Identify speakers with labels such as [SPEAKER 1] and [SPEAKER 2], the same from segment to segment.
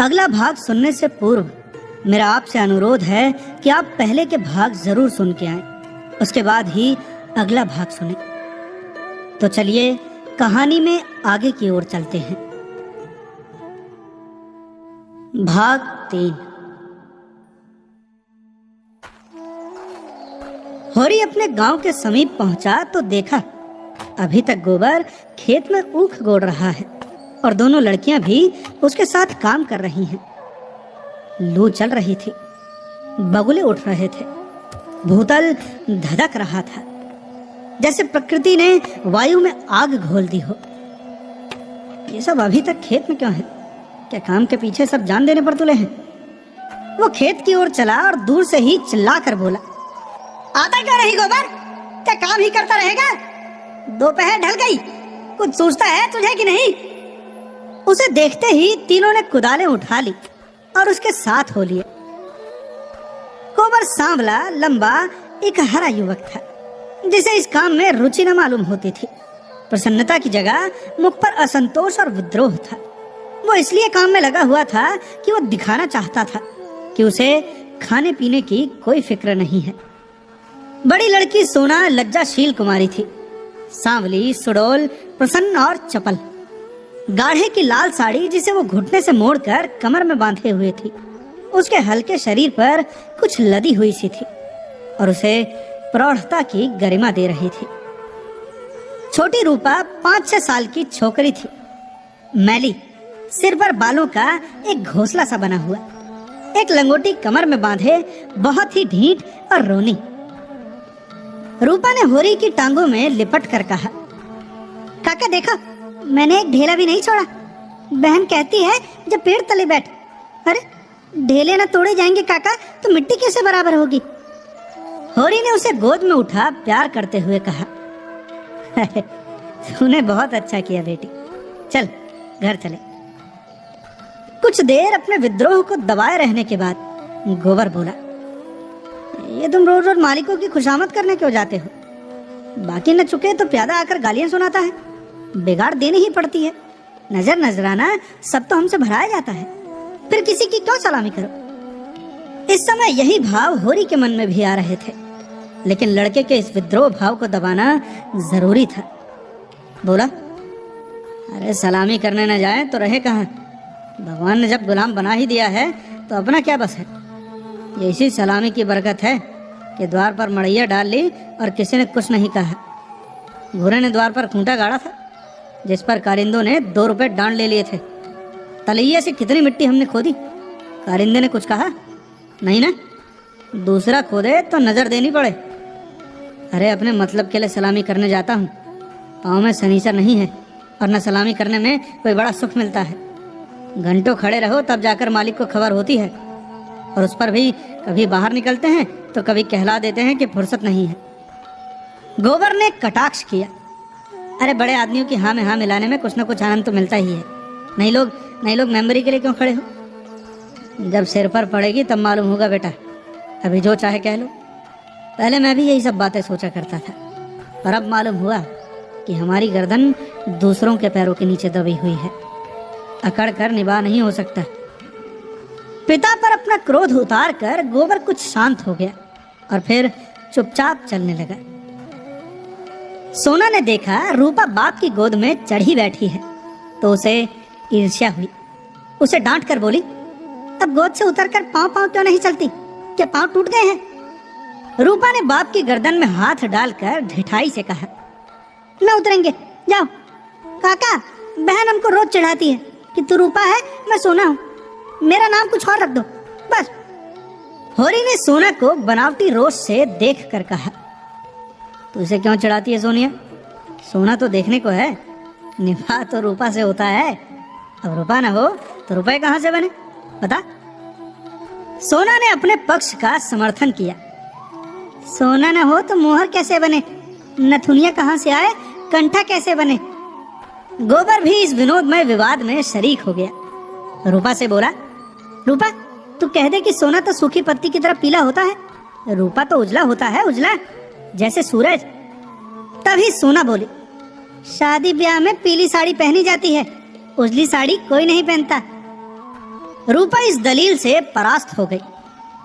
[SPEAKER 1] अगला भाग सुनने से पूर्व मेरा आपसे अनुरोध है कि आप पहले के भाग जरूर सुन के आएं, उसके बाद ही अगला भाग सुनें। तो चलिए कहानी में आगे की ओर चलते हैं। भाग 3। होरी अपने गांव के समीप पहुंचा तो देखा अभी तक गोबर खेत में ऊख गोड़ रहा है और दोनों लड़कियां भी उसके साथ काम कर रही हैं। लू चल रही थी, बगुले उठ रहे थे, भूतल धधक रहा था, जैसे प्रकृति ने वायु में आग घोल दी हो। ये सब अभी तक खेत में क्यों है? क्या काम के पीछे सब जान देने पर तुले हैं? वो खेत की ओर चला और दूर से ही चिल्लाकर बोला, आता क्यों नहीं गोबर? क्या काम ही करता रहेगा? दोपहर ढल गई, कुछ सोचता है तुझे कि नहीं? उसे देखते ही तीनों ने कुदालें उठा ली और उसके साथ हो लिए। गोबर सांवला, लंबा, एक हरा युवक था जिसे इस काम में रुचि न मालूम होती थी। प्रसन्नता की जगह मुख पर असंतोष और विद्रोह था। वो इसलिए काम में लगा हुआ था कि वो दिखाना चाहता था कि उसे खाने पीने की कोई फिक्र नहीं है। बड़ी लड़की सोना लज्जाशील कुमारी थी, सांवली, सुडौल, प्रसन्न और चपल। गाढ़े की लाल साड़ी जिसे वो घुटने से मोड़कर कमर में बांधे हुए थी, उसके हल्के शरीर पर कुछ लदी हुई सी थी और उसे प्रौढ़ता की गरिमा दे रही थी। छोटी रूपा 5-6 साल की छोकरी थी, मैली, सिर पर बालों का एक घोंसला सा बना हुआ, एक लंगोटी कमर में बांधे, बहुत ही ढीठ और रोनी। रूपा ने होरी की टांगों में लिपट कर कहा, काका देखो, मैंने एक ढेला भी नहीं छोड़ा। बहन कहती है जब पेड़ तले बैठ। अरे ढेले ना तोड़े जाएंगे काका तो मिट्टी कैसे बराबर होगी? होरी ने उसे गोद में उठा प्यार करते हुए कहा, तूने बहुत अच्छा किया बेटी, चल घर चले। कुछ देर अपने विद्रोह को दबाए रहने के बाद गोबर बोला, ये तुम रोज रोज मालिकों की खुशामद करने क्यों जाते हो? बाकी न चुके तो प्यादा आकर गालियां सुनाता है, बिगाड़ देनी ही पड़ती है। नजर नजराना सब तो हमसे भराया जाता है, फिर किसी की क्यों सलामी करो? इस समय यही भाव होरी के मन में भी आ रहे थे, लेकिन लड़के के इस विद्रोह भाव को दबाना जरूरी था। बोला, अरे सलामी करने न जाए तो रहे कहाँ? भगवान ने जब गुलाम बना ही दिया है तो अपना क्या बस है? ये इसी सलामी की बरकत है कि द्वार पर मड़ैया डाल ली और किसी ने कुछ नहीं कहा। घोड़े ने द्वार पर खूंटा गाड़ा था जिस पर कारिंदों ने 2 रुपए डांड ले लिए थे। तलैया से कितनी मिट्टी हमने खोदी, कारिंदे ने कुछ कहा नहीं ना? दूसरा खोदे तो नजर देनी पड़े। अरे अपने मतलब के लिए सलामी करने जाता हूँ, पाँव में सनीचर नहीं है और न सलामी करने में कोई बड़ा सुख मिलता है। घंटों खड़े रहो तब जाकर मालिक को खबर होती है, और उस पर भी कभी बाहर निकलते हैं तो कभी कहला देते हैं कि फुर्सत नहीं है। गोबर ने कटाक्ष किया, अरे बड़े आदमियों की हाँ में हाँ मिलाने में कुछ न कुछ आनंद तो मिलता ही है। नहीं लोग मेंबरी के लिए क्यों खड़े हो? जब सिर पर पड़ेगी तब मालूम होगा बेटा, अभी जो चाहे कह लो। पहले मैं भी यही सब बातें सोचा करता था, पर अब मालूम हुआ कि हमारी गर्दन दूसरों के पैरों के नीचे दबी हुई है, अकड़ कर निभा नहीं हो सकता। पिता पर अपना क्रोध उतार कर गोबर कुछ शांत हो गया और फिर चुपचाप चलने लगा। सोना ने देखा रूपा बाप की गोद में चढ़ी बैठी है तो उसे ईर्ष्या हुई। उसे डांट कर बोली, अब गोद से उतरकर पांव क्यों नहीं चलती? क्या पांव टूट गए हैं? रूपा ने बाप की गर्दन में हाथ डालकर ढिठाई से कहा, न उतरेंगे, जाओ। काका, बहन हमको रोज चिढ़ाती है कि तू रूपा है, मैं सोना हूँ, मेरा नाम कुछ और रख दो बस। होरी ने सोना को बनावटी रोष से देख कर कहा, तू इसे क्यों चिढ़ाती है सोनिया? सोना तो देखने को है, निभा तो रूपा से होता है। अब रूपा ना हो तो रुपए कहाँ से बने, बता? सोना ने अपने पक्ष का समर्थन किया। सोना न हो तो मोहर कैसे बने, नथुनिया कहाँ से आए, कंठा कैसे बने? गोबर भी इस विनोदमय विवाद में शरीक हो गया। रूपा से बोला, रूपा तू कह दे कि सोना तो सूखी पत्ती की तरह पीला होता है, रूपा तो उजला होता है, उजला जैसे सूरज। तभी सोना बोली, शादी ब्याह में पीली साड़ी पहनी जाती है, उजली साड़ी कोई नहीं पहनता। रूपा इस दलील से परास्त हो गई।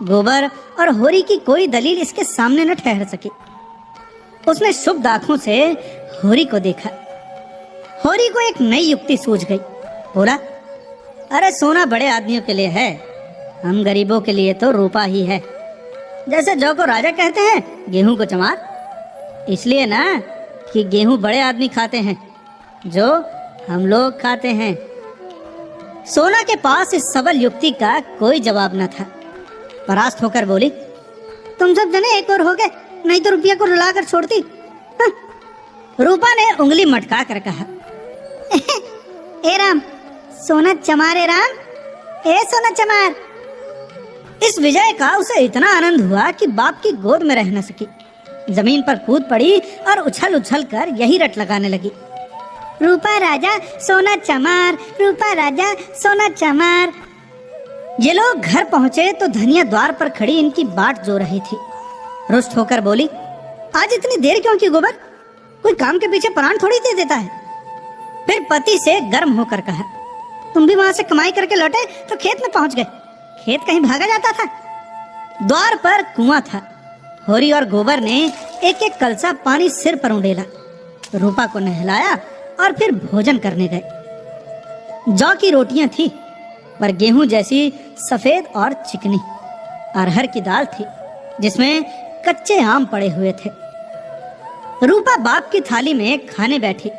[SPEAKER 1] गोबर और होरी की कोई दलील इसके सामने न ठहर सकी। उसने शुभ आंखों से होरी को देखा। होरी को एक नई युक्ति सूझ गई। बोला, अरे सोना बड़े आदमियों के लिए है, हम गरीबों के लिए तो रूपा ही है। जैसे जौ को राजा कहते हैं, गेहूं को चमार, इसलिए ना कि गेहूं बड़े आदमी खाते हैं, जो हम लोग खाते हैं। सोना के पास इस सबल युक्ति का कोई जवाब न था। परास्त होकर बोली, तुम सब जने एक और हो गए, नहीं तो रुपया को रुला कर छोड़ती। हाँ। रूपा ने उंगली मटका कर कहा, ए राम, सोना चमार, ए राम, ए सोना चमार। इस विजय का उसे इतना आनंद हुआ कि बाप की गोद में रह न सकी। जमीन पर कूद पड़ी और उछल उछल कर यही रट लगाने लगी, रूपा राजा सोना चमार, रूपा राजा सोना चमार। ये लोग घर पहुंचे तो धनिया द्वार पर खड़ी इनकी बाट जो रही थी। रुष्ट होकर बोली, आज इतनी देर क्यों की गोबर? कोई काम के पीछे प्राण थोड़ी दे देता है। फिर पति से गर्म होकर कहा, तुम भी वहां से कमाई करके लौटे तो खेत में पहुंच गए, खेत कहीं भागा जाता था। द्वार पर कुआं था। होरी और गोबर ने एक एक कलसा पानी सिर पर उंडेला, रूपा को नहलाया और फिर भोजन करने गए। जौ की रोटियां थी, पर गेहूं जैसी सफेद और चिकनी। अरहर की दाल थी, जिसमें कच्चे आम पड़े हुए थे। रूपा बाप की थाली में खाने बैठी।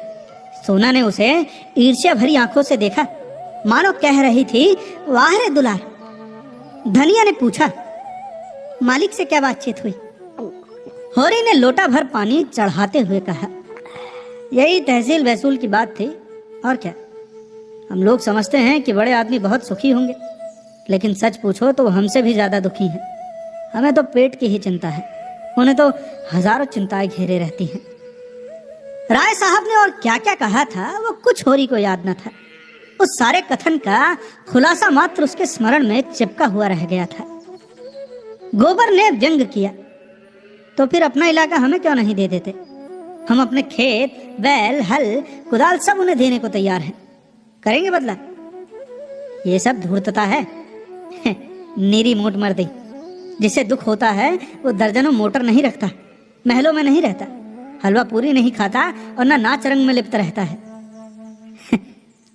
[SPEAKER 1] सोना ने उसे ईर्ष्या भरी आंखों से देखा, मानो कह रही थी, वाह रे दुलार। धनिया ने पूछा, मालिक से क्या बातचीत हुई? होरी ने लोटा भर पानी चढ़ाते हुए कहा, यही तहसील वसूल की बात थी, और क्या। हम लोग समझते हैं कि बड़े आदमी बहुत सुखी होंगे, लेकिन सच पूछो तो हमसे भी ज्यादा दुखी हैं। हमें तो पेट की ही चिंता है, उन्हें तो हजारों चिंताएं घेरे रहती हैं। राय साहब ने और क्या क्या कहा था वो कुछ होरी को याद न था। उस सारे कथन का खुलासा मात्र उसके स्मरण में चिपका हुआ रह गया था। गोबर ने व्यंग किया, तो फिर अपना इलाका हमें क्यों नहीं दे देते? हम अपने खेत, बैल, हल, कुदाल सब उन्हें देने को तैयार हैं। करेंगे बदला। ये सब धूर्तता है, नीरी मोट मर्दी। जिसे दुख होता है वो दर्जनों मोटर नहीं रखता, महलों में नहीं रहता, हलवा पूरी नहीं खाता और ना नाच रंग में लिप्त रहता है।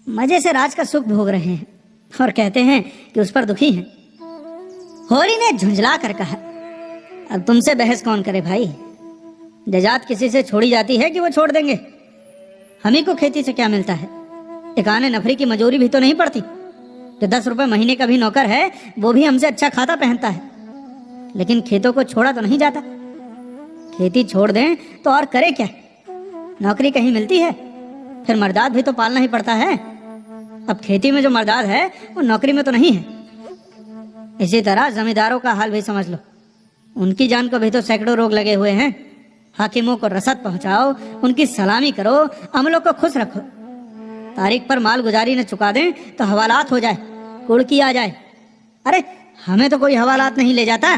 [SPEAKER 1] मजे से राज का सुख भोग रहे हैं और कहते हैं कि उस पर दुखी हैं। होरी ने झुंझला कर कहा, अब तुमसे बहस कौन करे भाई? जजात किसी से छोड़ी जाती है कि वो छोड़ देंगे? हम ही को खेती से क्या मिलता है? एक आने नफरी की मजूरी भी तो नहीं पड़ती। जो 10 रुपए महीने का भी नौकर है वो भी हमसे अच्छा खाता पहनता है, लेकिन खेतों को छोड़ा तो नहीं जाता। खेती छोड़ दें तो और करे क्या? नौकरी कहीं मिलती है? फिर मर्दाद भी तो पालना ही पड़ता है। अब खेती में जो मर्दाद है वो नौकरी में तो नहीं है। इसी तरह जमींदारों का हाल भी समझ लो, उनकी जान को भी तो सैकड़ों रोग लगे हुए हैं। हाकिमों को रसद पहुंचाओ, उनकी सलामी करो, अमलों को खुश रखो। तारीख पर माल गुजारी न चुका दें तो हवालात हो जाए, कुड़की आ जाए। अरे हमें तो कोई हवालात नहीं ले जाता,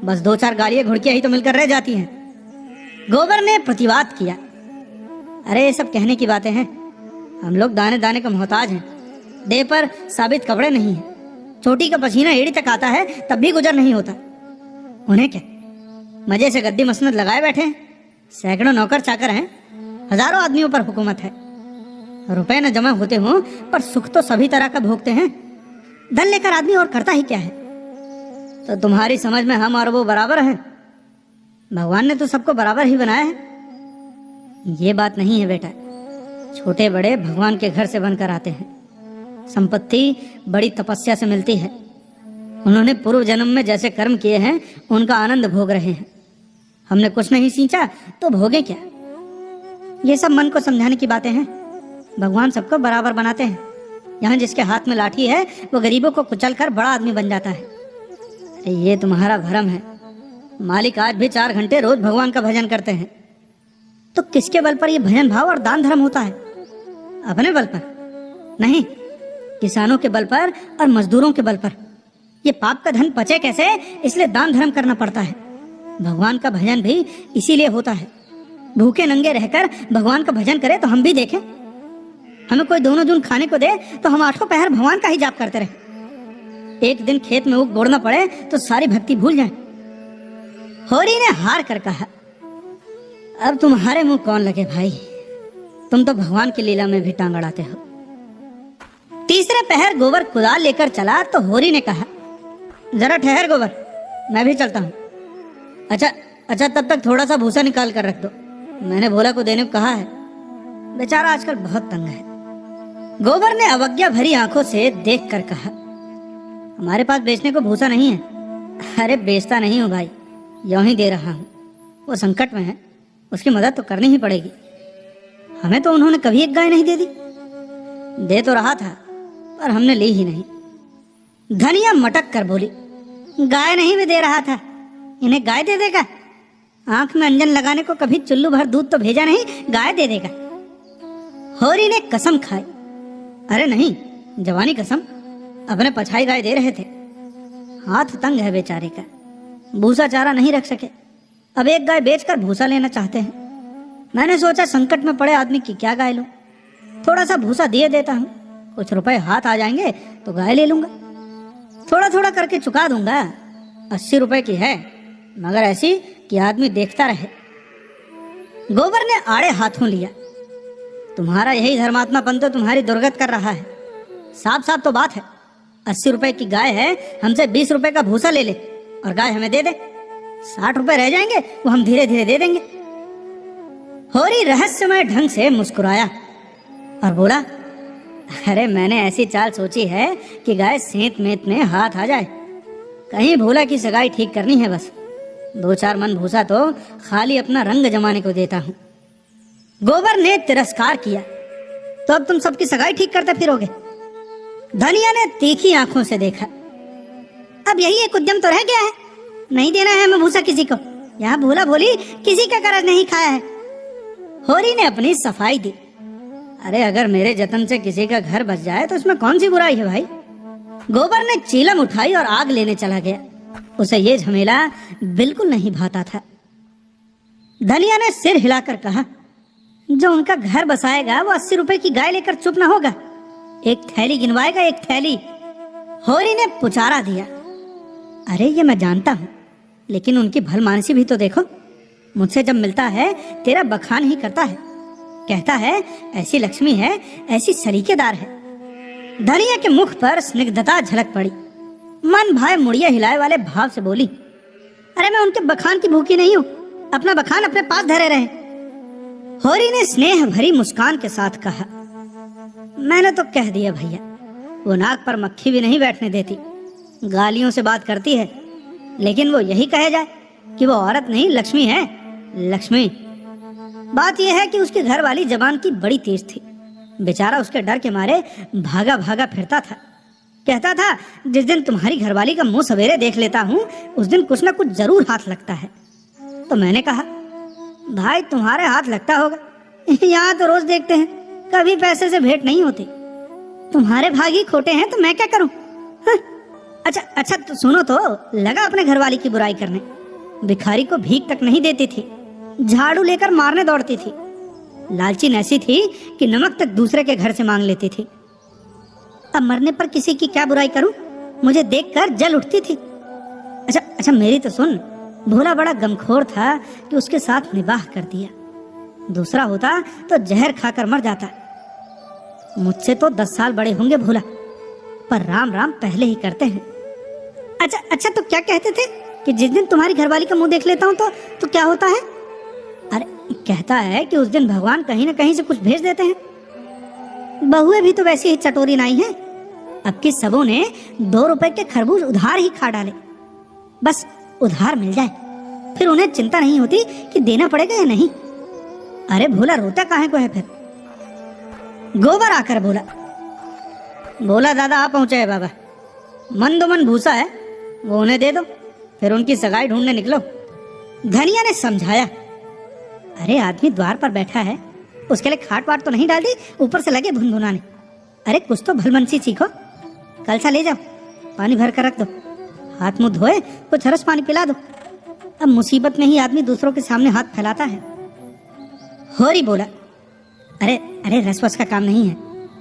[SPEAKER 1] बस 2-4 गाड़ियां घुड़कियां ही तो मिलकर रह जाती हैं। गोबर ने प्रतिवाद किया, अरे ये सब कहने की बातें हैं। हम लोग दाने दाने का मोहताज हैं, देह पर साबित कपड़े नहीं है, चोटी का पसीना एड़ी तक आता है तब भी गुजर नहीं होता। उन्हें क्या, मजे से गद्दी मसनद लगाए बैठे हैं। सैकड़ों नौकर चाकर हैं, हजारों आदमियों पर हुकूमत है। रुपए न जमा होते हों पर सुख तो सभी तरह का भोगते हैं। धन लेकर आदमी और करता ही क्या है? तो तुम्हारी समझ में हम और वो बराबर हैं? भगवान ने तो सबको बराबर ही बनाया है। ये बात नहीं है बेटा, छोटे बड़े भगवान के घर से बनकर आते हैं। संपत्ति बड़ी तपस्या से मिलती है। उन्होंने पूर्व जन्म में जैसे कर्म किए हैं उनका आनंद भोग रहे हैं। हमने कुछ नहीं सींचा तो भोगे क्या? ये सब मन को समझाने की बातें हैं। भगवान सबको बराबर बनाते हैं। यहाँ जिसके हाथ में लाठी है वो गरीबों को कुचल कर बड़ा आदमी बन जाता है। अरे ये तुम्हारा भ्रम है। मालिक आज भी 4 घंटे रोज भगवान का भजन करते हैं। तो किसके बल पर ये भजन भाव और दान धर्म होता है? अपने बल पर नहीं, किसानों के बल पर और मजदूरों के बल पर। ये पाप का धन पचे कैसे, इसलिए दान धर्म करना पड़ता है। भगवान का भजन भी इसीलिए होता है। भूखे नंगे रहकर भगवान का भजन करें तो हम भी देखें। हमें कोई दोनों जून खाने को दे तो हम 8 पहर भगवान का ही जाप करते रहे। एक दिन खेत में ऊख गोड़ना पड़े तो सारी भक्ति भूल जाए। होरी ने हार कर कहा, अब तुम्हारे मुंह कौन लगे भाई, तुम तो भगवान की लीला में भी टांग अड़ाते हो। तीसरे पहर गोबर कुदाल लेकर चला तो होरी ने कहा, जरा ठहर गोबर, मैं भी चलता हूँ। अच्छा तब तक थोड़ा सा भूसा निकाल कर रख दो, मैंने भोला को देने को कहा है, बेचारा आजकल बहुत तंग है। गोबर ने अवज्ञा भरी आंखों से देख कर कहा, हमारे पास बेचने को भूसा नहीं है। अरे बेचता नहीं हूँ भाई, यूं ही दे रहा हूँ। वो संकट में है, उसकी मदद तो करनी ही पड़ेगी। हमें तो उन्होंने कभी एक गाय नहीं दे दी। दे तो रहा था पर हमने ली ही नहीं। धनिया मटक कर बोली, गाय नहीं भी दे रहा था, इन्हें गाय दे देगा? आंख में अंजन लगाने को कभी चुल्लू भर दूध तो भेजा नहीं, गाय दे देगा? होरी ने कसम खाई, अरे नहीं, जवानी कसम, अपने पछाई गाय दे रहे थे। हाथ तंग है बेचारे का, भूसा चारा नहीं रख सके, अब एक गाय बेचकर भूसा लेना चाहते हैं। मैंने सोचा संकट में पड़े आदमी की क्या गाय लूं, थोड़ा सा भूसा दिए देता हूं, कुछ रुपए हाथ आ जाएंगे तो गाय ले लूंगा, थोड़ा थोड़ा करके चुका दूंगा। 80 रुपए की है, मगर ऐसी कि आदमी देखता रहे। गोबर ने आड़े हाथों लिया, तुम्हारा यही धर्मात्मापन तो तुम्हारी दुर्गत कर रहा है। साफ साफ तो बात है, 80 रुपए की गाय है, हमसे 20 रुपए का भूसा ले ले और गाय हमें दे दे, 60 रुपए रह जाएंगे, वो हम धीरे धीरे दे देंगे। होरी रहस्यमय ढंग से मुस्कुराया और बोला, अरे मैंने ऐसी चाल सोची है कि गाय सेंत मेंत में हाथ आ जाए। कहीं भोला की सगाई ठीक करनी है, बस 2-4 मन भूसा तो खाली अपना रंग जमाने को देता हूँ। गोबर ने तिरस्कार किया, तो अब तुम सबकी सगाई ठीक करते फिरोगे? धनिया ने तीखी आंखों से देखा, अब यही एक उद्यम तो रह गया है, नहीं देना है हमें भूसा किसी को। यहाँ भोला भोली किसी का कर्ज नहीं खाया है। होरी ने अपनी सफाई दी, अरे अगर मेरे जतन से किसी का घर बच जाए तो इसमें कौन सी बुराई है भाई। गोबर ने चीलम उठाई और आग लेने चला गया, उसे ये झमेला बिल्कुल नहीं भाता था। धनिया ने सिर हिलाकर कहा, जो उनका घर बसाएगा वो 80 रुपए की गाय लेकर चुप ना होगा, एक थैली गिनवाएगा, एक थैली। होरी ने पुचारा दिया, अरे ये मैं जानता हूँ, लेकिन उनकी भलमानसी भी तो देखो, मुझसे जब मिलता है तेरा बखान ही करता है, कहता है ऐसी लक्ष्मी है, ऐसी सलीकेदार है। धनिया के मुख पर स्निग्धता झलक पड़ी, मन भाई मुड़िया हिलाए वाले भाव से बोली, अरे मैं उनके बखान की भूखी नहीं हूँ, अपना बखान अपने पास धरे रहे। होरी ने स्नेह भरी मुस्कान के साथ कहा, मैंने तो कह दिया भैया, वो नाक पर मक्खी भी नहीं बैठने देती, गालियों से बात करती है, लेकिन वो यही कहे जाए कि वो औरत नहीं लक्ष्मी है, लक्ष्मी। बात यह है कि उसकी घरवाली जबान की बड़ी तेज थी, बेचारा उसके डर के मारे भागा भागा फिरता था, कहता था जिस दिन तुम्हारी घरवाली का मुंह सवेरे देख लेता हूँ उस दिन कुछ ना कुछ जरूर हाथ लगता है। तो मैंने कहा, भाई तुम्हारे हाथ लगता होगा, यहाँ तो रोज देखते हैं, कभी पैसे से भेंट नहीं होती, तुम्हारे भागी खोटे हैं तो मैं क्या करूं? अच्छा तो सुनो, तो लगा अपने घरवाली की बुराई करने, भिखारी को भीख तक नहीं देती थी, झाड़ू लेकर मारने दौड़ती थी, लालची ऐसी थी कि नमक तक दूसरे के घर से मांग लेती थी। अब मरने पर किसी की क्या बुराई करूं, मुझे देखकर जल उठती थी। अच्छा मेरी तो सुन, भोला बड़ा गमखोर था कि उसके साथ निबाह कर दिया, दूसरा होता तो जहर खाकर मर जाता। मुझसे तो 10 साल बड़े होंगे भोला, पर राम राम पहले ही करते हैं। अच्छा तो क्या कहते थे कि जिस दिन तुम्हारी घरवाली का मुंह देख लेता हूँ तो क्या होता है? अरे कहता है कि उस दिन भगवान कहीं न कहीं से कुछ भेज देते हैं। बहुएं भी तो वैसी ही चटोरी नाई हैं, अब की सबों ने 2 रुपए के खरबूज उधार ही खा डाले, बस उधार मिल जाए, फिर उन्हें चिंता नहीं होती कि देना पड़ेगा या नहीं। अरे भोला रोता काहे को है फिर? गोबर आकर बोला दादा आ पहुंचे है बाबा, मन दो मन भूसा है, वो उन्हें दे दो, फिर उनकी सगाई ढूंढने निकलो। धनिया ने समझाया, अरे आदमी द्वार पर बैठा है, उसके लिए खाट वाट तो नहीं डाल दी, ऊपर से लगे भुनभुनाने। अरे कुछ तो भलमनसी सीखो, कलसा ले जाओ, पानी भर कर रख दो, हाथ मुंह धोए कुछ रस पानी पिला दो। अब मुसीबत में ही आदमी दूसरों के सामने हाथ फैलाता है। होरी बोला, अरे रस वस का काम नहीं है,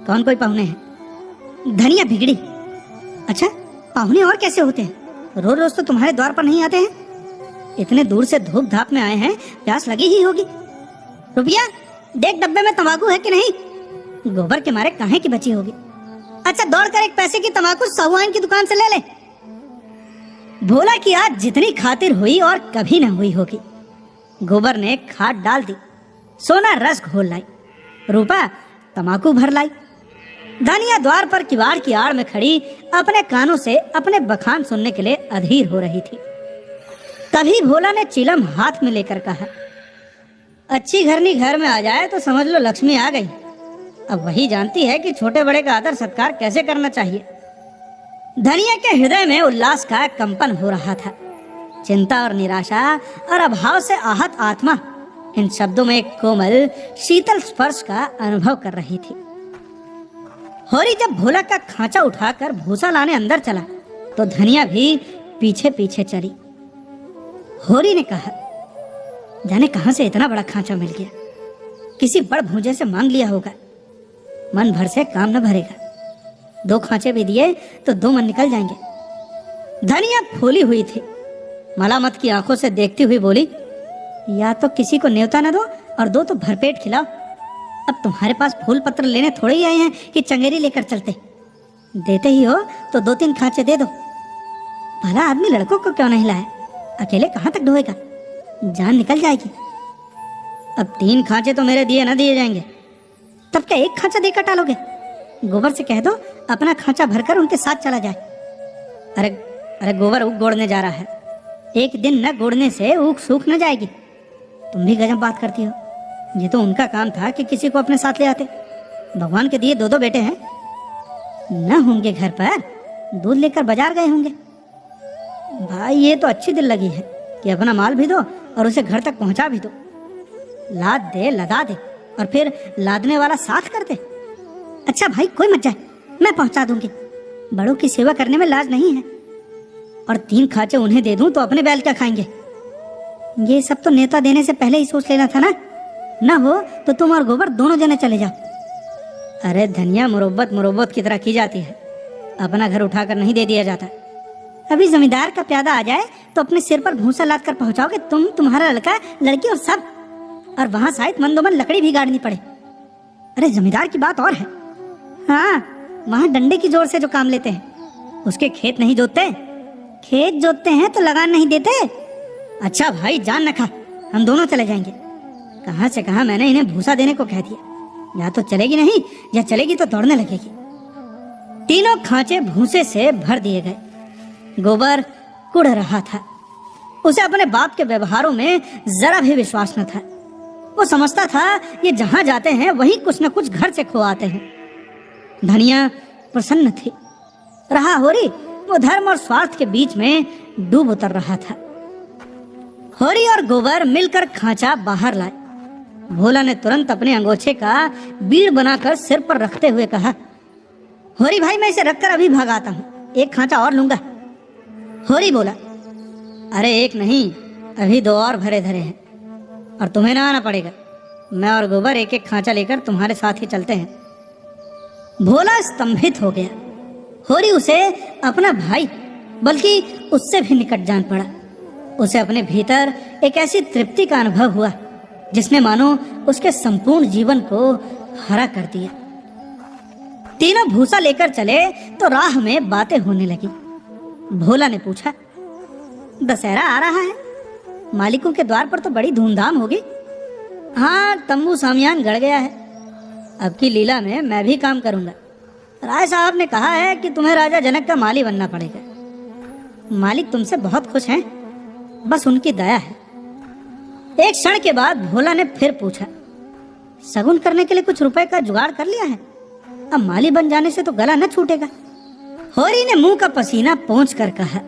[SPEAKER 1] कौन कोई पहुने हैं। धनिया बिगड़ी, अच्छा पाहुने और कैसे होते हैं? रोज रोज तो तुम्हारे द्वार पर नहीं आते हैं। इतने दूर से धूप धाप में आए हैं, प्यास लगी ही होगी। रुपया देख डब्बे में तंबाकू है कि नहीं? गोबर के मारे काहे की बची होगी। अच्छा दौड़ कर एक पैसे की तंबाकू साहूआइन की दुकान से ले ले। भोला की आज जितनी खातिर हुई और कभी न हुई होगी। गोबर ने खाद डाल दी, सोना रस घोल लाई, रूपा तंबाकू भर लाई। धनिया द्वार पर किवाड़ की आड़ में खड़ी अपने कानों से अपने बखान सुनने के लिए अधीर हो रही थी। तभी भोला ने चिलम हाथ में लेकर कहा, अच्छी घरनी घर में आ जाए तो समझ लो लक्ष्मी आ गई। अब वही जानती है कि छोटे बड़े का आदर सत्कार कैसे करना चाहिए। धनिया के हृदय में उल्लास का कंपन हो रहा था। चिंता और निराशा और अभाव से आहत आत्मा इन शब्दों में एक कोमल शीतल स्पर्श का अनुभव कर रही थी। होरी जब भोला का खांचा उठाकर भूसा लाने अंदर चला तो धनिया भी पीछे पीछे चली। होरी ने कहा, जाने कहां से इतना बड़ा खांचा मिल गया। किसी बड़ भूजे से मांग लिया होगा। मन भर से काम न भरेगा। 2 खांचे भी दिए तो 2 मन निकल जाएंगे। धनिया फूली हुई थी। मलामत की आंखों से देखती हुई बोली, या तो किसी को न्योता न दो और 2 तो भरपेट खिलाओ। अब तुम्हारे पास फूल पत्र लेने थोड़े ही आए हैं कि चंगेरी लेकर चलते। देते ही हो तो 2-3 खांचे दे दो। भला आदमी लड़कों को क्यों नहीं लाए? अकेले कहां तक ढोएगा? जान निकल जाएगी। अब 3 खांचे तो मेरे दिए न दिए जाएंगे। तब क्या 1 खांचा देकर टालोगे? गोबर से कह दो अपना खांचा भरकर उनके साथ चला जाए। अरे गोबर ऊख गोड़ने जा रहा है। एक दिन न गोड़ने से ऊख सूख न जाएगी। तुम भी गजब बात करती हो। ये तो उनका काम था कि किसी को अपने साथ ले आते। भगवान के दिए 2-2 बेटे हैं। न होंगे घर पर, दूध लेकर बाजार गए होंगे। भाई ये तो अच्छी दिल लगी है कि अपना माल भी दो और उसे घर तक पहुंचा भी दो। लाद दे, लदा दे और फिर लादने वाला साथ कर दे। अच्छा भाई कोई मत जाए, मैं पहुंचा दूंगी। बड़ों की सेवा करने में लाज नहीं है। और 3 खांचे उन्हें दे दूं तो अपने बैल क्या खाएंगे? ये सब तो नेता देने से पहले ही सोच लेना था ना। न हो तो तुम और गोबर दोनों जने चले जाओ। अरे धनिया मुरब्बत की तरह की जाती है। अपना घर उठाकर नहीं दे दिया जाता। अभी जमींदार का प्यादा आ जाए तो अपने सिर पर भूसा लाद कर पहुंचाओगे तुम, तुम्हारा लड़का, लड़की और सब। और वहां शायद मंदोमन लकड़ी भी गाड़नी पड़े। अरे जमींदार की बात और है। हाँ, वहां डंडे की जोर से जो काम लेते हैं उसके खेत नहीं जोतते। खेत जोतते हैं तो लगान नहीं देते। अच्छा भाई जान न खा, हम दोनों चले जाएंगे। कहां से कहां मैंने इन्हें भूसा देने को कह दिया। या तो चलेगी नहीं या चलेगी तो दौड़ने लगेगी। तीनों खांचे भूसे से भर दिए गए। गोबर कुड़ रहा था। उसे अपने बाप के व्यवहारों में जरा भी विश्वास न था। वो समझता था ये जहां जाते हैं वहीं कुछ न कुछ घर से खो आते हैं। धनिया प्रसन्न थी। रहा होरी वो धर्म और स्वार्थ के बीच में डूब उतर रहा था। होरी और गोबर मिलकर खांचा बाहर लाए। भोला ने तुरंत अपने अंगोछे का बीड़ बनाकर सिर पर रखते हुए कहा, होरी भाई मैं इसे रखकर अभी भागाता हूँ, 1 खांचा और लूंगा। होरी बोला, अरे 1 नहीं, अभी 2 और भरे धरे हैं और तुम्हें ना आना पड़ेगा। मैं और गोबर 1-1 खांचा लेकर तुम्हारे साथ ही चलते हैं। भोला स्तंभित हो गया। होरी उसे अपना भाई बल्कि उससे भी निकट जान पड़ा। उसे अपने भीतर एक ऐसी तृप्ति का अनुभव हुआ जिसने मानो उसके संपूर्ण जीवन को हरा कर दिया। तीनों भूसा लेकर चले तो राह में बातें होने लगी। भोला ने पूछा, दशहरा आ रहा है, मालिकों के द्वार पर तो बड़ी धूमधाम होगी। हाँ, तंबू सामियान गड़ गया है। अब की लीला में मैं भी काम करूंगा। राय साहब ने कहा है कि तुम्हें राजा जनक का माली बनना पड़ेगा। मालिक तुमसे बहुत खुश हैं, बस उनकी दया है। एक क्षण के बाद भोला ने फिर पूछा, शगुन करने के लिए कुछ रुपए का जुगाड़ कर लिया है? अब माली बन जाने से तो गला न छूटेगा। होरी ने मुंह का पसीना पोंछ कर कहा,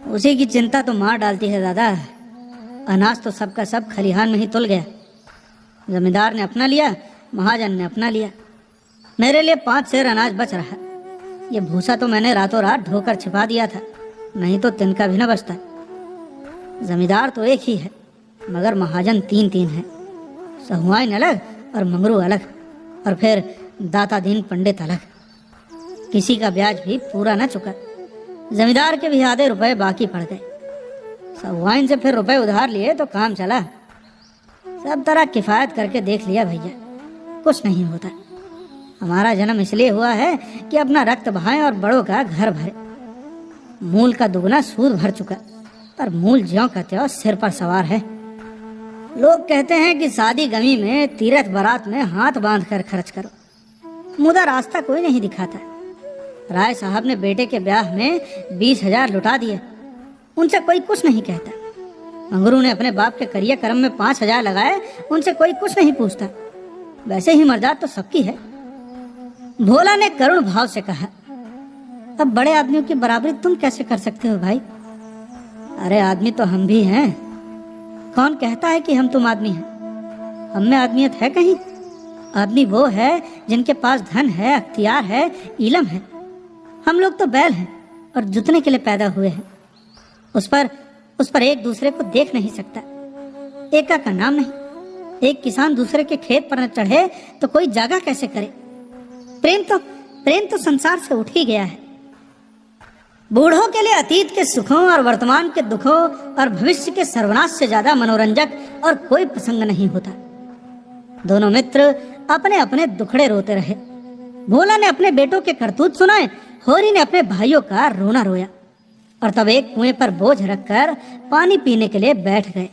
[SPEAKER 1] उसी की चिंता तो मार डालती है दादा। अनाज तो सबका सब खलिहान में ही तुल गया। जमींदार ने अपना लिया, महाजन ने अपना लिया। मेरे लिए 5 सेर अनाज बच रहा। ये भूसा तो मैंने रातों रात ढोकर छिपा दिया था, नहीं तो तिनका भी न बचता। जमींदार तो एक ही है, मगर महाजन 3-3 हैं। साहूआइन अलग और मंगरू अलग, और फिर दाता दीन पंडित अलग। किसी का ब्याज भी पूरा न चुका। जमींदार के भी आधे रुपए बाकी पड़ गए। सब वाइन से फिर रुपए उधार लिए तो काम चला। सब तरह किफायत करके देख लिया भैया, कुछ नहीं होता। हमारा जन्म इसलिए हुआ है कि अपना रक्त बहाएं और बड़ों का घर भरे। मूल का दुगना सूद भर चुका, पर मूल ज्यों का त्यों सिर पर सवार है। लोग कहते हैं कि शादी गमी में, तीरथ बारात में हाथ बांध कर खर्च करो, मुदा रास्ता कोई नहीं दिखाता। राय साहब ने बेटे के ब्याह में 20,000 लुटा दिए, उनसे कोई कुछ नहीं कहता। मंगरू ने अपने बाप के करिया कर्म में 5,000 लगाए, उनसे कोई कुछ नहीं पूछता। वैसे ही मर्दात तो सबकी है। भोला ने करुण भाव से कहा, अब बड़े आदमियों की बराबरी तुम कैसे कर सकते हो भाई? अरे आदमी तो हम भी हैं। कौन कहता है कि हम तुम आदमी हैं? हम में आदमियत है कहीं? आदमी वो है जिनके पास धन है, अख्तियार है, इलम है। हम लोग तो बैल हैं और जुतने के लिए पैदा हुए हैं। उस पर एक दूसरे को देख नहीं सकता। एका का नाम नहीं। एक किसान दूसरे के खेत पर न चढ़े तो कोई जागा कैसे करे? प्रेम तो संसार से उठ ही गया है। बूढ़ों के लिए अतीत के सुखों और वर्तमान के दुखों और भविष्य के सर्वनाश से ज्यादा मनोरंजक और कोई प्रसंग नहीं होता। दोनों मित्र अपने अपने दुखड़े रोते रहे। भोला ने अपने बेटों के करतूत सुनाए, होरी ने अपने भाइयों का रोना रोया। और तब एक कुएं पर बोझ रखकर पानी पीने के लिए बैठ गए।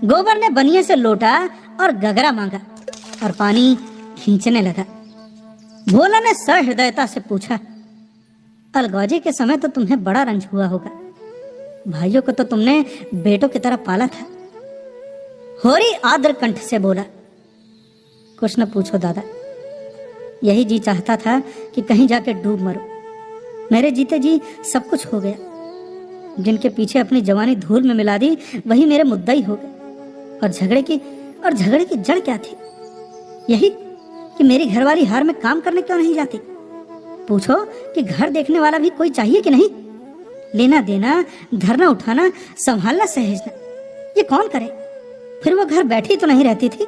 [SPEAKER 1] गोबर ने बनिए से लोटा और गगरा मांगा और पानी खींचने लगा। भोला ने सहृदयता से पूछा, अलगौजे के समय तो तुम्हें बड़ा रंज हुआ होगा। भाइयों को तो तुमने बेटों की तरह पाला था। होरी आर्द्र कंठ से बोला, कुछ न पूछो दादा, यही जी चाहता था कि कहीं जाके डूब मरो। मेरे जीते जी सब कुछ हो गया। जिनके पीछे अपनी जवानी धूल में मिला दी वही मेरे मुद्दई हो गए। और झगड़े की जड़ क्या थी? यही कि मेरी घरवाली हार में काम करने क्यों नहीं जाती। पूछो कि घर देखने वाला भी कोई चाहिए कि नहीं? लेना देना, धरना उठाना, संभालना सहेजना, ये कौन करे? फिर वो घर बैठी तो नहीं रहती थी।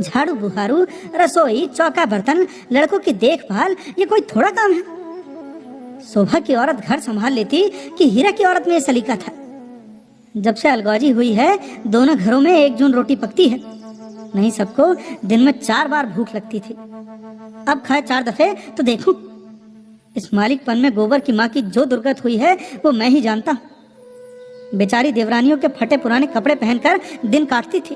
[SPEAKER 1] झाड़ू बुहारू, रसोई, चौका बर्तन, लड़कों की देखभाल, ये कोई थोड़ा काम है? शोभा की औरत घर संभाल लेती कि हीरा की औरत में ये सलीका था? जब से अलगौजी हुई है दोनों घरों में एक जून रोटी पकती है। नहीं सबको दिन में 4 बार भूख लगती थी, अब खाए 4 दफे तो देखूं। इस मालिकपन में गोबर की माँ की जो दुर्गत हुई है वो मैं ही जानता हूँ। बेचारी देवरानियों के फटे पुराने कपड़े पहनकर दिन काटती थी।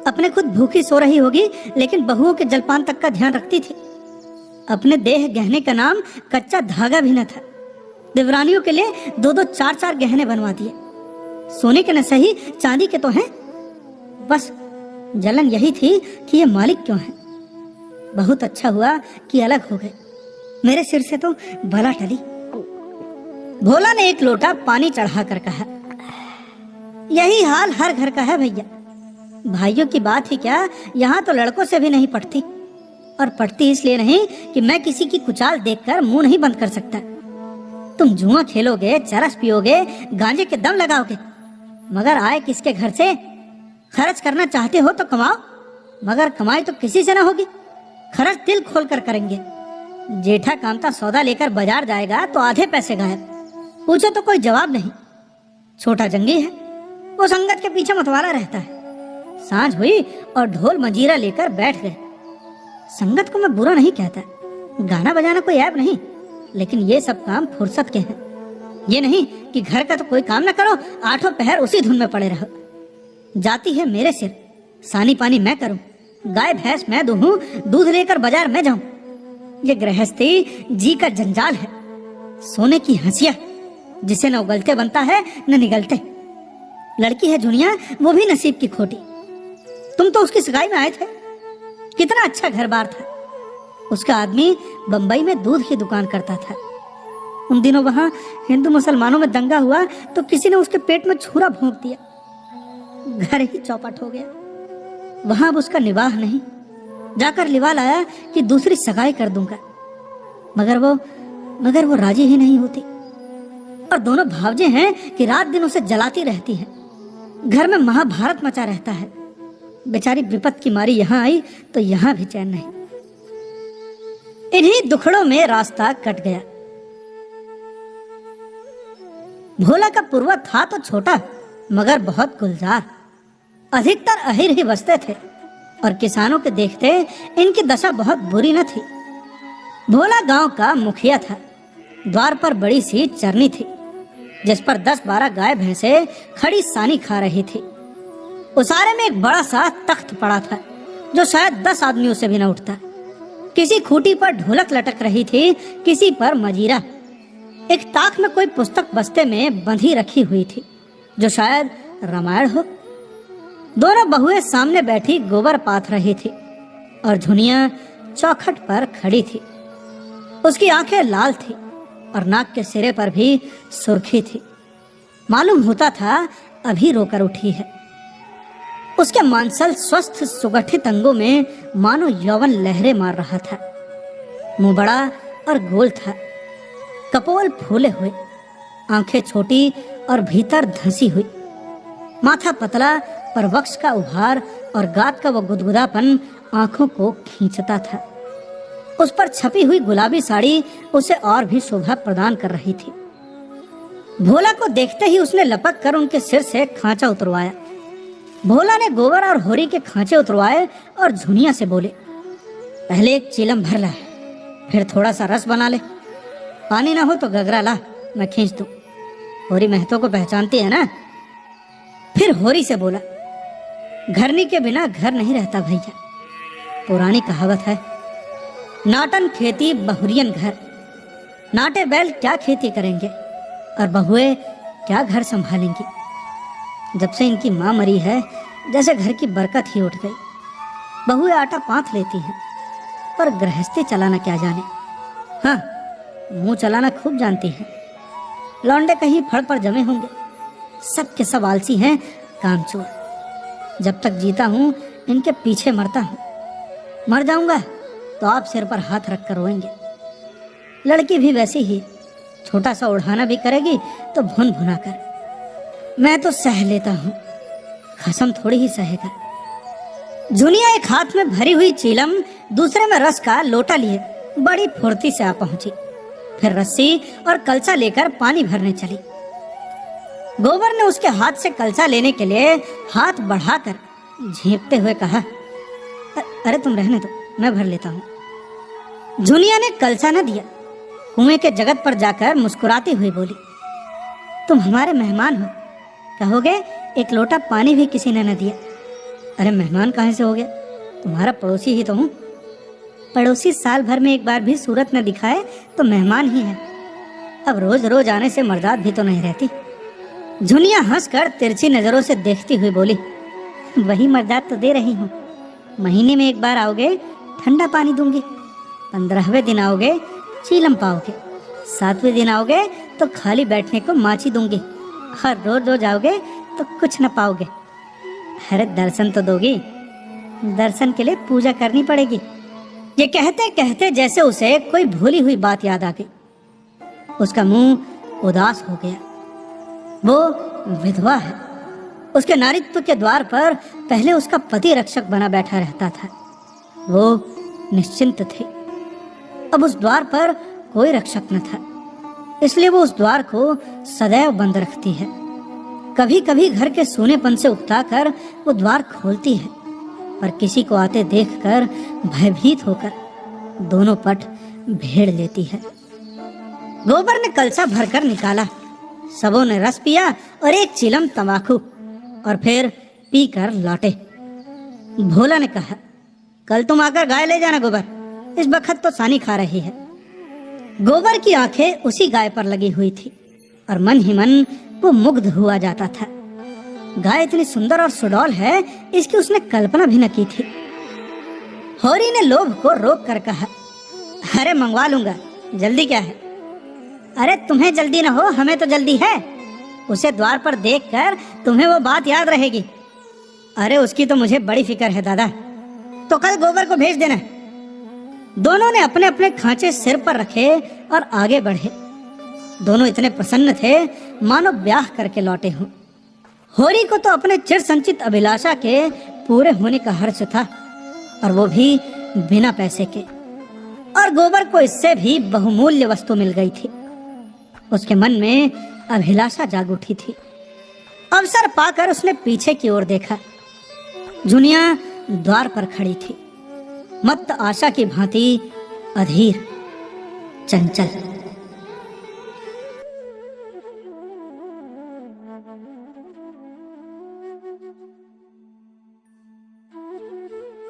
[SPEAKER 1] अपने खुद भूखी सो रही होगी लेकिन बहुओं के जलपान तक का ध्यान रखती थी। अपने देह गहने का नाम कच्चा धागा भी न था। देवरानियों के लिए 2-2, 4-4 गहने बनवा दिए। सोने के न सही चांदी के तो हैं। बस जलन यही थी कि ये मालिक क्यों है। बहुत अच्छा हुआ कि अलग हो गए, मेरे सिर से तो भला टली। भोला ने एक लोटा पानी चढ़ा कर कहा, यही हाल हर घर का है भैया। भाइयों की बात ही क्या, यहाँ तो लड़कों से भी नहीं पटती। और पटती इसलिए नहीं कि मैं किसी की कुचाल देखकर मुंह नहीं बंद कर सकता। तुम जुआ खेलोगे, चरस पियोगे, गांजे के दम लगाओगे, मगर आए किसके घर से? खर्च करना चाहते हो तो कमाओ, मगर कमाई तो किसी से ना होगी। खर्च दिल खोल कर करेंगे। जेठा कामता सौदा लेकर बाजार जाएगा तो आधे पैसे गायब। पूछो तो कोई जवाब नहीं। छोटा जंगी है, वो संगत के पीछे मतवाला रहता है। सांझ हुई और ढोल मंजीरा लेकर बैठ गए। संगत को मैं बुरा नहीं कहता, गाना बजाना कोई ऐब नहीं, लेकिन ये सब काम फुर्सत के हैं। ये नहीं कि घर का तो कोई काम ना करो, 8 पहर उसी धुन में पड़े रहो। जाती है मेरे सिर, सानी पानी मैं करूं, गाय भैंस मैं दूहूं, दूध लेकर बाजार मैं जाऊं। ये गृहस्थी जी का जंजाल है, सोने की हंसिया जिसे न उगलते बनता है न निगलते। लड़की है जुनिया, वो भी नसीब की खोटी। तुम तो उसकी सगाई में आए थे, कितना अच्छा घर बार था। उसका आदमी बंबई में दूध की दुकान करता था। उन दिनों वहां हिंदू मुसलमानों में दंगा हुआ तो किसी ने उसके पेट में छुरा भोंक दिया, घर ही चौपट हो गया। वहां अब उसका निवाह नहीं। जाकर लिवा लाया कि दूसरी सगाई कर दूंगा, मगर वो राजी ही नहीं होती। और दोनों भावजे हैं कि रात दिन उसे जलाती रहती हैं। घर में महाभारत मचा रहता है। बेचारी विपत की मारी यहाँ आई तो यहाँ भी चैन नहीं। इन्हीं दुखड़ों में रास्ता कट गया। भोला का पूर्वज था तो छोटा मगर बहुत गुलजार। अधिकतर अहिर ही बसते थे और किसानों के देखते इनकी दशा बहुत बुरी न थी। भोला गांव का मुखिया था। द्वार पर बड़ी सी चरनी थी जिस पर 10-12 गाय भैंसे खड़ी सानी खा रही थी। उसारे में एक बड़ा सा तख्त पड़ा था जो शायद 10 आदमियों से भी न उठता। किसी खूंटी पर ढोलक लटक रही थी, किसी पर मजीरा। एक ताक में कोई पुस्तक बस्ते में बंधी रखी हुई थी जो शायद रामायण हो। दोनों बहुएं सामने बैठी गोबर पाथ रही थी और झुनिया चौखट पर खड़ी थी। उसकी आंखें लाल थी और नाक के सिरे पर भी सुर्खी थी। मालूम होता था अभी रोकर उठी है। उसके मांसल स्वस्थ सुगठित अंगों में मानो यौवन लहरें मार रहा था। मुंह बड़ा और गोल था, कपोल फूले हुए, आंखें छोटी और भीतर धंसी हुई, माथा पतला पर वक्ष का उभार और गात का वो गुदगुदापन आंखों को खींचता था। उस पर छपी हुई गुलाबी साड़ी उसे और भी शोभा प्रदान कर रही थी। भोला को देखते ही उसने लपक कर उनके सिर से खांचा उतरवाया। भोला ने गोबर और होरी के खांचे उतरवाए और झुनिया से बोले, पहले एक चीलम भर ला, फिर थोड़ा सा रस बना ले। पानी ना हो तो गगरा ला, मैं खींच दूं। होरी महतो को पहचानती है ना? फिर होरी से बोला, घरनी के बिना घर नहीं रहता भैया। पुरानी कहावत है, नाटन खेती बहुरियन घर। नाटे बैल क्या खेती करेंगे और बहुएं क्या घर संभालेंगी। जब से इनकी माँ मरी है जैसे घर की बरकत ही उठ गई। बहुएं आटा पाथ लेती हैं पर गृहस्थी चलाना क्या जाने। हाँ, मुंह चलाना खूब जानती हैं। लौंडे कहीं फड़ पर जमे होंगे, सब के सब आलसी हैं, कामचोर। जब तक जीता हूँ इनके पीछे मरता हूँ। मर जाऊंगा तो आप सिर पर हाथ रख कर रोएंगे। लड़की भी वैसी ही, छोटा सा उड़ाना भी करेगी तो भुन भुना कर। मैं तो सह लेता हूँ, खसम थोड़ी ही सहेगा। झुनिया एक हाथ में भरी हुई चीलम, दूसरे में रस का लोटा लिए बड़ी फुर्ती से आ पहुंची। फिर रस्सी और कलसा लेकर पानी भरने चली। गोबर ने उसके हाथ से कलसा लेने के लिए हाथ बढ़ाकर झेंपते हुए कहा, अरे तुम रहने दो, मैं भर लेता हूँ। झुनिया ने कलसा न दिया। कुएं के जगत पर जाकर मुस्कुराती हुई बोली, तुम हमारे मेहमान हो, कहोगे एक लोटा पानी भी किसी ने न दिया। अरे मेहमान कहाँ से हो गया, तुम्हारा पड़ोसी ही तो हूँ। पड़ोसी साल भर में एक बार भी सूरत न दिखाए तो मेहमान ही है। अब रोज रोज आने से मर्दात भी तो नहीं रहती। झुनिया हंसकर तिरछी नजरों से देखती हुई बोली, वही मर्दात तो दे रही हूँ। महीने में एक बार आओगे ठंडा पानी दूंगी, 15वें दिन आओगे चीलम पाओगे, 7वें दिन आओगे तो खाली बैठने को माची दूंगी, और रोज रोज आओगे तो कुछ न पाओगे। अरे दर्शन तो दोगी, दर्शन के लिए पूजा करनी पड़ेगी। ये कहते कहते जैसे उसे कोई भूली हुई बात याद आ गई। उसका मुंह उदास हो गया। वो विधवा है। उसके नारीत्व के द्वार पर पहले उसका पति रक्षक बना बैठा रहता था। वो निश्चिंत थी। अब उस द्वार पर कोई रक्षक न था, इसलिए वो उस द्वार को सदैव बंद रखती है। कभी कभी घर के सूनेपन से उकताकर वो द्वार खोलती है, पर किसी को आते देखकर भयभीत होकर दोनों पट भेड़ लेती है। गोबर ने कलसा भरकर निकाला। सबों ने रस पिया और एक चिलम तंबाकू, और फिर पीकर लौटे। भोला ने कहा, कल तुम आकर गाय ले जाना गोबर, इस बखत तो सानी खा रही है। गोबर की आंखें उसी गाय पर लगी हुई थी और मन ही मन वो मुग्ध हुआ जाता था। गाय इतनी सुंदर और सुडौल है, इसकी उसने कल्पना भी न की थी। होरी ने लोभ को रोक कर कहा, अरे मंगवा लूंगा, जल्दी क्या है। अरे तुम्हें जल्दी न हो, हमें तो जल्दी है। उसे द्वार पर देखकर तुम्हें वो बात याद रहेगी। अरे उसकी तो मुझे बड़ी फिक्र है दादा, तो कल गोबर को भेज देना। दोनों ने अपने अपने खांचे सिर पर रखे और आगे बढ़े। दोनों इतने प्रसन्न थे मानो ब्याह करके लौटे हों। होरी को तो अपने चिर संचित अभिलाषा के पूरे होने का हर्ष था, और वो भी बिना पैसे के। और गोबर को इससे भी बहुमूल्य वस्तु मिल गई थी। उसके मन में अभिलाषा जाग उठी थी। अवसर पाकर उसने पीछे की ओर देखा। जुनिया द्वार पर खड़ी थी, मत्त आशा की भांति अधीर, चंचल।